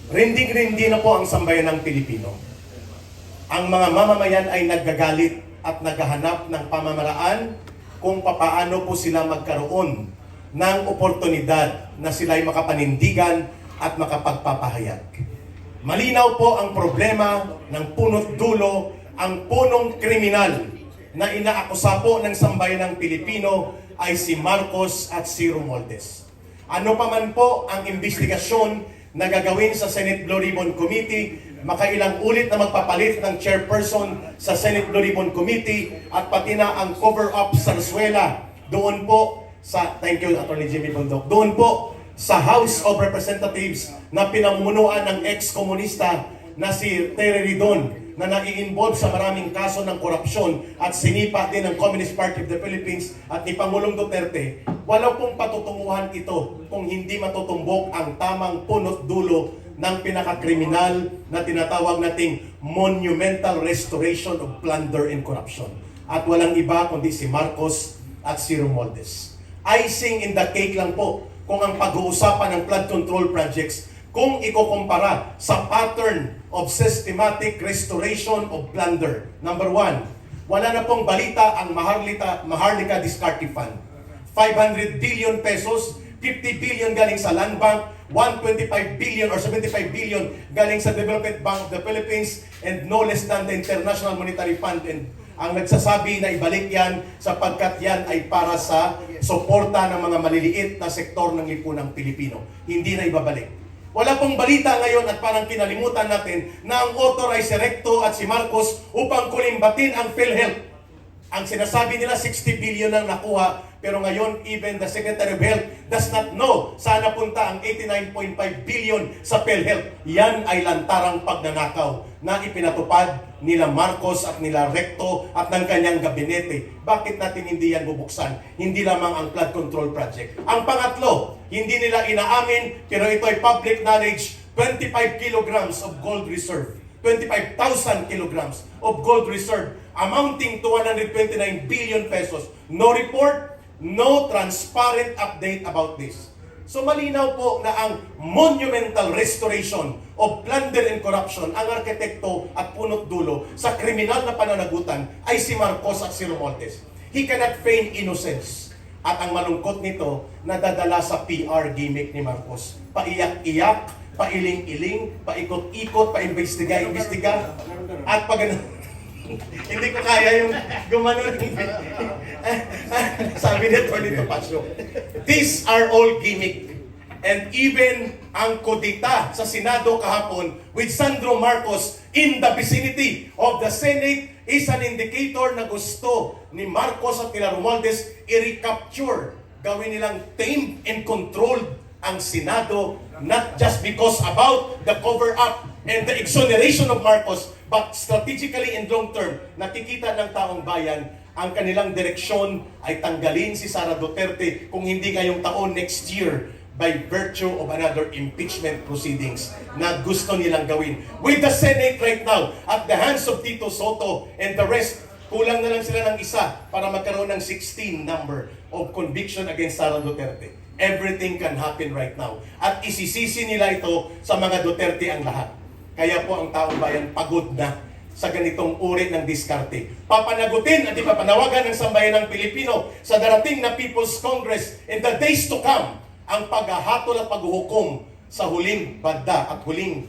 Rinding-rindi na po ang sambayanang Pilipino. Ang mga mamamayan ay naggagalit at naghahanap ng pamamaraan kung papaano po sila magkaroon ng oportunidad na sila'y makapanindigan at makapagpapahayag. Malinaw po ang problema ng punot dulo, ang punong kriminal na inaakusa po ng sambayanang Pilipino ay si Marcos at si Romualdez. Ano pa man po ang investigasyon na gagawin sa Senate Blue Ribbon Committee, makailang ulit na magpapalit ng chairperson sa Senate Blue Ribbon Committee at pati na ang cover-up Sarsuela doon po sa, thank you Atty. Jimmy Bundok, doon po sa House of Representatives na pinamumunuan ng ex-komunista na si Terry Ridon na nai-involve sa maraming kaso ng korupsyon at sinipa din ng Communist Party of the Philippines at ni Pangulong Duterte, wala pong patutunguhan ito kung hindi matutumbok ang tamang punot dulo ng pinakakriminal na tinatawag nating monumental restoration of plunder and corruption. At walang iba kundi si Marcos at si Romualdez. Icing in the cake lang po kung ang pag-uusapan ng flood control projects kung ikukumpara sa pattern of systematic restoration of plunder. Number one, wala na pong balita ang Maharlika Discarded Fund. 500 billion pesos, 50 billion galing sa Land Bank, 125 billion or 75 billion galing sa Development Bank of the Philippines, and no less than the International Monetary Fund. And ang nagsasabi na ibalik yan sapagkat yan ay para sa suporta ng mga maliliit na sektor ng lipunang Pilipino. Hindi na ibabalik. Wala pong balita ngayon at parang kinalimutan natin na ang authorized recto at si Marcos upang kulimbatin ang PhilHealth. Ang sinasabi nila 60 billion ang nakuha, pero ngayon even the Secretary of Health does not know saan napunta ang 89.5 billion sa PhilHealth. Yan ay lantarang pagnanakaw na ipinatupad nila Marcos at nila Recto at ng kanyang gabinete. Bakit natin hindi yan bubuksan? Hindi lamang ang flood control project. Ang pangatlo, hindi nila inaamin, pero ito ay public knowledge, 25 kilograms of gold reserve. 25,000 kilograms of gold reserve amounting to 129 billion pesos. No report, no transparent update about this. So malinaw po na ang monumental restoration of plunder and corruption, ang arkitekto at punot dulo sa kriminal na pananagutan ay si Marcos at si Romualdez. He cannot feign innocence. At ang malungkot nito, nadadala sa PR gimmick ni Marcos. Paiyak-iyak, pailing-iling, paikot-ikot, paimbestiga-imbestiga. At pag hindi ko kaya yung gumanon. Sabi nito Pasyo. These are all gimmick. And even ang kodita sa Senado kahapon with Sandro Marcos in the vicinity of the Senate is an indicator na gusto ni Marcos at nila Romualdez i-recapture. Gawin nilang tamed and controlled ang Senado, not just because about the cover-up and the exoneration of Marcos, but strategically and long-term, nakikita ng taong bayan ang kanilang direksyon ay tanggalin si Sara Duterte kung hindi ngayong taon, next year, by virtue of another impeachment proceedings na gusto nilang gawin. With the Senate right now, at the hands of Tito Soto and the rest, kulang na lang sila ng isa para magkaroon ng 16 number of conviction against Sara Duterte. Everything can happen right now. At isisisi nila ito sa mga Duterte ang lahat. Kaya po ang taong bayan pagod na sa ganitong uri ng diskarte. Papanagutin at ipapanawagan ng sambayanang Pilipino sa darating na People's Congress in the days to come ang paghahatol at paghuhukom sa huling banda at huling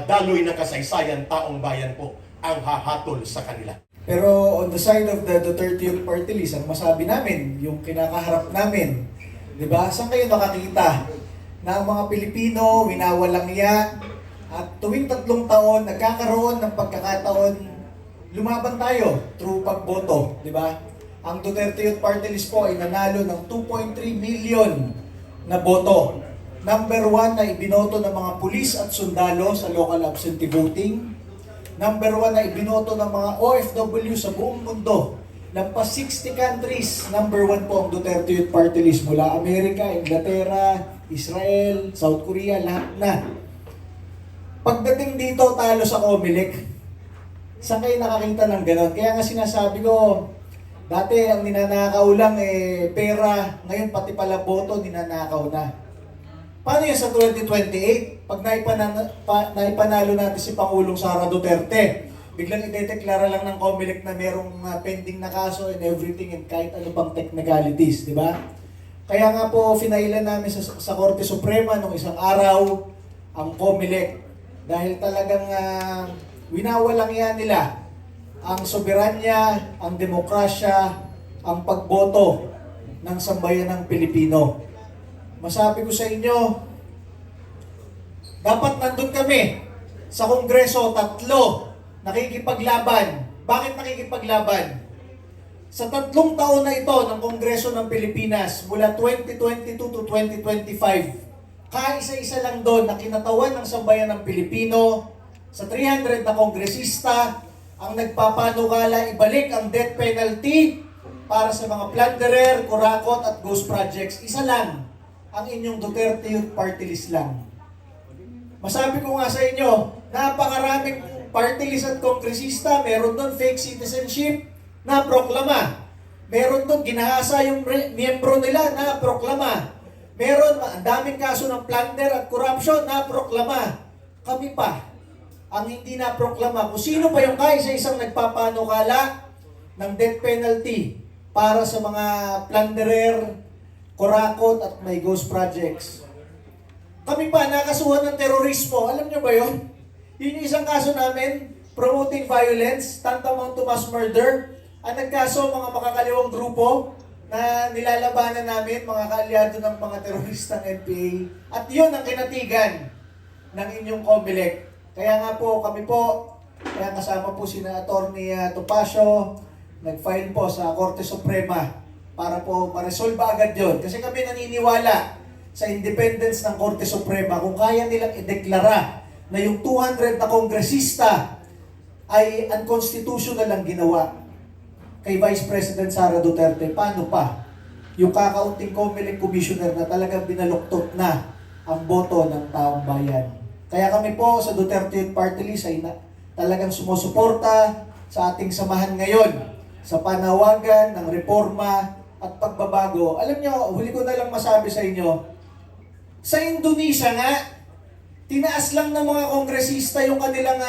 daloy ng kasaysayan, taong bayan po ang hahatol sa kanila. Pero on the side of the Duterte Youth Party List, ang masabi namin, yung kinakaharap namin, di ba? Saan kayo nakakita na ang mga Pilipino winawalang iya at tuwing 3 taon nagkakaroon ng pagkakataon lumaban tayo through pagboto, di ba? Ang Duterte Youth Party List po ay nanalo ng 2.3 million na boto. Number 1 na ibinoto ng mga pulis at sundalo sa local absentee voting. Number 1 na ibinoto ng mga OFW sa buong mundo. Lampas 60 countries, number 1 po ang Duterte Youth Party List mula Amerika, Inglaterra, Israel, South Korea, lahat na. Pagdating dito, talo sa Comelec. Saan kayo nakakita ng ganon? Kaya nga sinasabi ko, dati ang ninanakaw lang pera, ngayon pati pala boto ninanakaw na. Paano yan sa 2028? Pag naipanalo natin si Pangulong Sara Duterte, biglang idedeklara lang ng COMELEC na merong pending na kaso and everything and kahit ano pang technicalities, di ba? Kaya nga po, finailan namin sa Korte Suprema nung isang araw ang COMELEC dahil talagang winawalang yan nila ang soberanya, ang demokrasya, ang pagboto ng sambayan ng Pilipino. Masabi ko sa inyo, dapat nandun kami sa Kongreso, 3 nakikipaglaban. Bakit nakikipaglaban? Sa 3 taon na ito ng Kongreso ng Pilipinas, mula 2022 to 2025, kaisa-isa lang doon na kinatawan ng sambayan ng Pilipino, sa 300 na kongresista, ang nagpapanukala ibalik ang death penalty para sa mga plunderer, kurakot at ghost projects. Isa lang, ang inyong Duterte Youth Party List lang. Masabi ko nga sa inyo, napakaraming party list at kongresista, meron doon fake citizenship na proklama. Meron doon ginahasa yung miyembro nila na proklama. Meron ang daming kaso ng plunder at corruption na proklama. Kami pa ang hindi na proklama. Kung sino pa yung kaisa-isang nagpapanukala ng death penalty para sa mga plunderer, kurakot at may ghost projects. Kami pa nakasuhan ng terorismo. Alam nyo ba yun? Yun yung isang kaso namin, promoting violence, tantamount to mass murder. Ang nagkaso, mga makakaliwang grupo na nilalabanan namin, mga kaalyado ng mga teroristang NPA. At yun ang kinatigan ng inyong COMELEC. Kaya nga po, kami po, kaya kasama po sina Atty. Topacio, nag-file po sa Korte Suprema para po ma-resolve agad yun. Kasi kami naniniwala sa independence ng Korte Suprema kung kaya nilang ideklara na yung 200 na kongresista ay unconstitutional ang ginawa kay Vice President Sara Duterte. Paano pa yung kakaunting COMELEC commissioner na talagang binaluktot na ang boto ng taong bayan? Kaya kami po sa Duterte Youth Party List ay talagang sumusuporta sa ating samahan ngayon sa panawagan ng reforma at pagbabago. Alam nyo, huli ko na lang masabi sa inyo, sa Indonesia nga, tinaas lang ng mga kongresista yung kanilang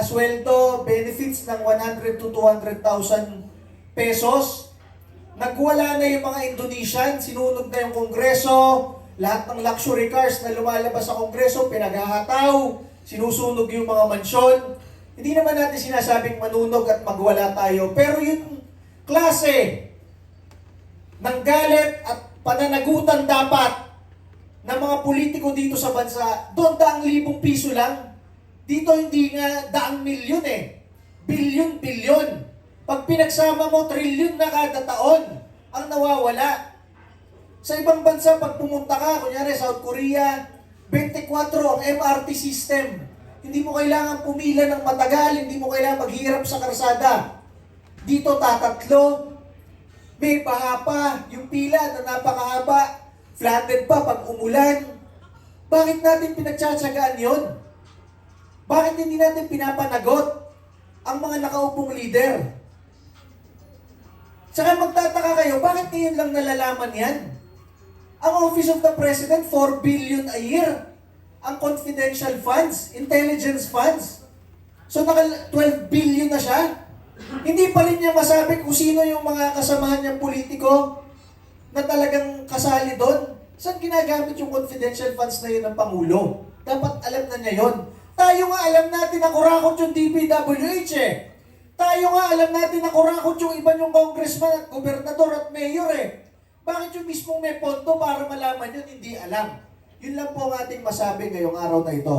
sweldo, benefits ng 100 to 200,000 pesos. Nagwala na yung mga Indonesian, sinunog na yung kongreso, lahat ng luxury cars na lumalabas sa kongreso, pinaghahataw, sinusunog yung mga mansyon. Hindi naman natin sinasabing manunog at magwala tayo, pero yung klase ng galit at pananagutan dapat ng mga politiko dito sa bansa, doon 100,000 piso lang. Dito hindi nga 100,000,000 eh. Bilyon-bilyon. Pag pinagsama mo, trilyon na kada taon ang nawawala. Sa ibang bansa, pag pumunta ka, kunyari South Korea, 24 ang MRT system. Hindi mo kailangan pumila ng matagal, hindi mo kailangan maghirap sa karsada. Dito tatatlo, may baha pa, yung pila na napakahaba, flooded pa pag umulan. Bakit natin pinagtsatsagaan yun? Bakit hindi natin pinapanagot ang mga nakaupong leader? Saka magtataka kayo, bakit ngayon lang nalalaman yan? Ang Office of the President, 4 billion a year. Ang confidential funds, intelligence funds. So, naka 12 billion na siya. Hindi pa rin niya masabi kung sino yung mga kasamahan niyang politiko na talagang kasali doon. Saan ginagamit yung confidential funds na yun ng Pangulo? Dapat alam na niya yun. Tayo nga alam natin na kurakot yung DPWH eh. Tayo nga alam natin na kurakot yung iba yung congressman at gobernador at mayor eh. Bakit yung mismong may pondo para malaman yun, hindi alam. Yun lang po ang ating masabi ngayong araw na ito.